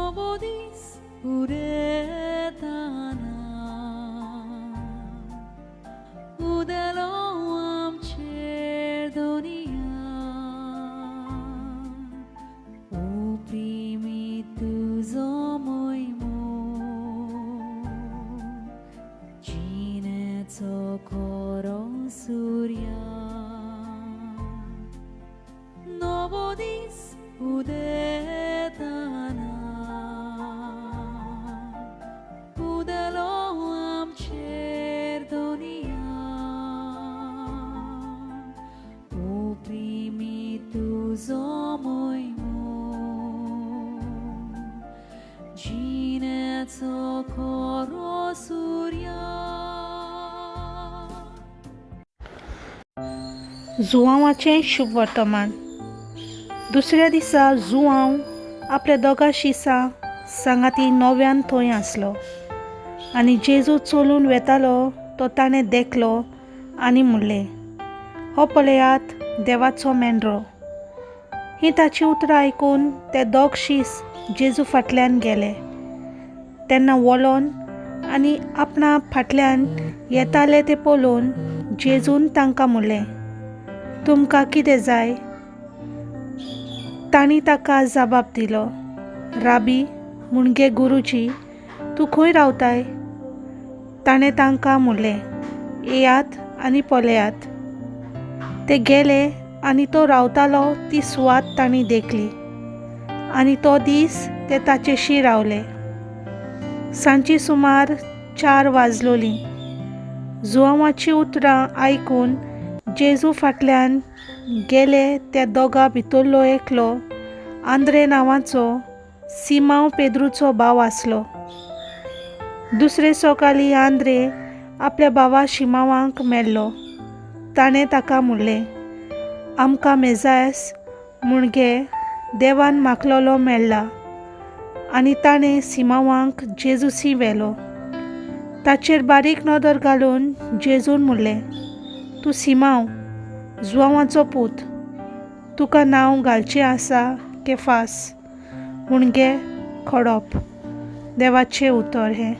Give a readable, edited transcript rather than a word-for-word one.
novo dís uretana udelo amcher donia uprimi tuzo moimo jineco koro surya novo dís uretana udelo amcher donia uprimi tuzo moimo jineco koro surya. जुआंवाचें शुभ वर्तमान. दुसऱ्या दिसा जुआंव आपल्या दोगा शिसां सांगाती नव्यान थंय आसलो आनी जेजू चलून वेतालो तो ताणें देखलो आनी म्हणलें, हो पळयात देवाचो मेंढरो. ही ताची उतरां आयकून ते दोग शीस जेजू फाटल्यान गेले. तेन्ना वळोन आनी आपणा फाटल्यान येताले ते पळोवन जेजून तांकां म्हणलें, तुमकां कितें जाय? तांणी ताका जबाब दिलो, राबी म्हणजे गुरुजी, तूं खंय रावताय? ताणें तांकां म्हणलें, येयात आनी पळयात. ते गेले आनी तो रावतालो ती सुवात तांणी देखली आनी तो दीस ते ताचेशी रावले. सांची सुमार 4 वाजलोलीं. जुआंवाची उतरां आयकून जेजू फाटल्यान गेले त्या दोगा भितरलो एकलो आंद्रे नांवाचो सिमांव पेद्रूचो भाव आसलो. दुसरे सकाळीं आंद्रे आपल्या भावा शिमावांक मेळ्ळो. ताणें ताका म्हणलें, आमकां मेजायस म्हणजे देवान मागलोलो मेळ्ळा. आनी ताणें सिमावांक जेजूसी व्हेलो. ताचेर बारीक नदर घालून जेजून म्हणलें, तूं सिमांव, जुआंवाचो पूत, तुका नांव घालचें आसा केफास म्हणजे खडप. देवाचें उतर हें.